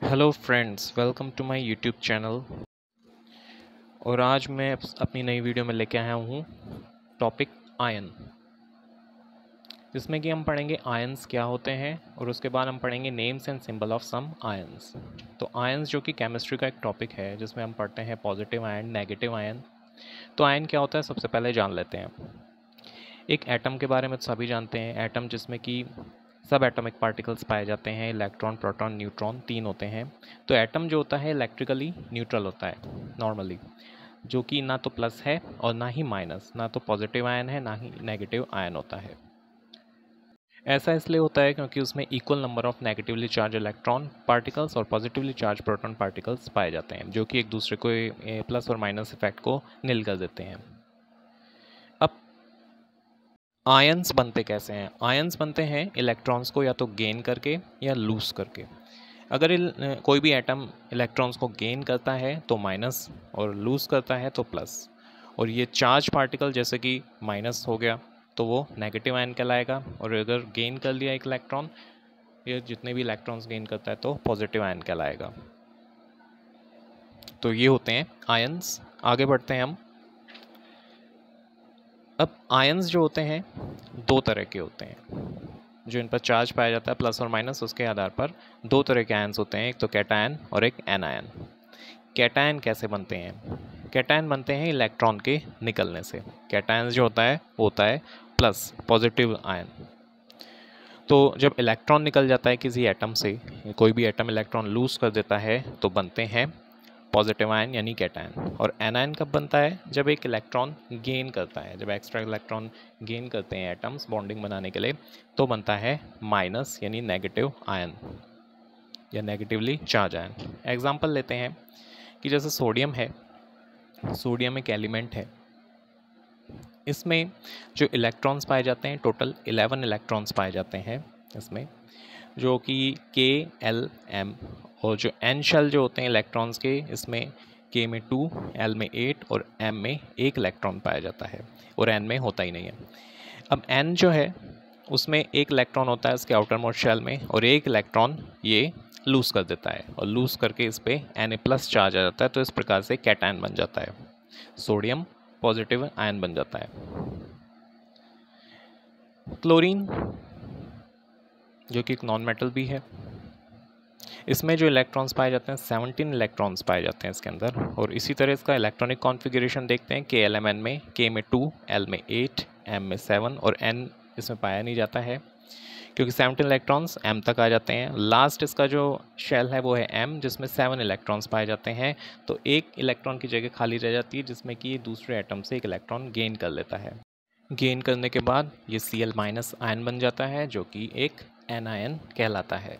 Hello friends, welcome to my YouTube channel. और आज मैं अपनी नई वीडियो में लेके आया हूँ टॉपिक आयन, जिसमें कि हम पढ़ेंगे आयन्स क्या होते हैं और उसके बाद हम पढ़ेंगे names and symbol of some ions. तो आयन्स जो कि केमिस्ट्री का एक टॉपिक है जिसमें हम पढ़ते हैं पॉजिटिव आयन, नेगेटिव आयन। तो आयन क्या होता है सबसे पहले जान लेते हैं। एक एटम के बारे में तो सभी जानते हैं। एटम जिसमें कि सब एटॉमिक पार्टिकल्स पाए जाते हैं, इलेक्ट्रॉन, प्रोटॉन, न्यूट्रॉन, तीन होते हैं। तो एटम जो होता है इलेक्ट्रिकली न्यूट्रल होता है नॉर्मली, जो कि ना तो प्लस है और ना ही माइनस, ना तो पॉजिटिव आयन है ना ही नेगेटिव आयन होता है। ऐसा इसलिए होता है क्योंकि उसमें equal number of negatively charge electron particles और पॉजिटिवली चार्ज प्रोटॉन पार्टिकल्स पाए जाते हैं, जो कि एक दूसरे को प्लस और माइनस इफेक्ट को निल कर देते हैं। अब आयन्स बनते कैसे हैं? आयन्स बनते हैं इलेक्ट्रॉन्स को या तो गेन करके या लूज करके। अगर कोई भी एटम इलेक्ट्रॉन्स को गेन करता है तो माइनस और लूज करता है तो प्लस। और ये चार्ज पार्टिकल जैसे कि माइनस हो गया तो वो नेगेटिव आयन कहलाएगा, और अगर गेन कर लिया एक इलेक्ट्रॉन, ये जितने भी इलेक्ट्रॉन्स गेन करता है तो पॉजिटिव आयन कहलाएगा। तो ये होते हैं आयन्स। आगे बढ़ते हैं हम। अब आयन्स जो होते हैं दो तरह के होते हैं, जो इन पर चार्ज पाया जाता है प्लस और माइनस, उसके आधार पर दो तरह के आयन्स होते हैं, एक तो कैटायन और एक एनायन। कैटायन कैसे बनते हैं? कैटायन बनते हैं इलेक्ट्रॉन के निकलने से। कैटायन जो होता है वो होता है प्लस, पॉजिटिव आयन। तो जब इलेक्ट्रॉन निकल जाता है किसी एटम से, कोई भी एटम इलेक्ट्रॉन लूज कर देता है तो बनते हैं पॉजिटिव आयन यानी कैटायन। और एनायन कब बनता है? जब एक इलेक्ट्रॉन गेन करता है, जब एक्स्ट्रा इलेक्ट्रॉन गेन करते हैं एटम्स बॉन्डिंग बनाने के लिए, तो बनता है माइनस यानी नेगेटिव आयन या नेगेटिवली चार्ज आयन। एग्जांपल लेते हैं कि जैसे सोडियम है, सोडियम एक एलिमेंट है। इसमें जो इलेक्ट्रॉन्स पाए जाते हैं टोटल 11 इलेक्ट्रॉन्स पाए जाते हैं इसमें, जो कि के, एल, एम, और जो एन शेल जो होते हैं इलेक्ट्रॉन्स के, इसमें के में 2, एल में 8 और एम में 1 इलेक्ट्रॉन पाया जाता है, और एन में होता ही नहीं है। अब एन जो है उसमें 1 इलेक्ट्रॉन होता है इसके आउटर मोस्ट शेल में, और 1 इलेक्ट्रॉन ये लूज कर देता है, और लूज करके इस पर Na+ चार्ज आ जाता है। तो इस प्रकार से कैटायन बन जाता है, सोडियम पॉजिटिव आयन बन जाता है। क्लोरीन जो कि एक नॉन मेटल भी है, इसमें जो इलेक्ट्रॉन्स पाए जाते हैं 17 इलेक्ट्रॉन्स पाए जाते हैं इसके अंदर। और इसी तरह इसका इलेक्ट्रॉनिक कॉन्फ़िगरेशन देखते हैं। KLMN में K में 2, L में 8, M में 7 और N इसमें पाया नहीं जाता है क्योंकि 17 इलेक्ट्रॉन्स M तक आ जाते हैं। लास्ट इसका जो शेल है वो है M, जिसमें 7 इलेक्ट्रॉन्स पाए जाते हैं। तो एक इलेक्ट्रॉन की जगह खाली रह जाती है, जिसमें कि दूसरे एटम से एक इलेक्ट्रॉन गेन कर लेता है। गेन करने के बाद ये Cl- आयन बन जाता है, जो कि एक एनायन कहलाता है।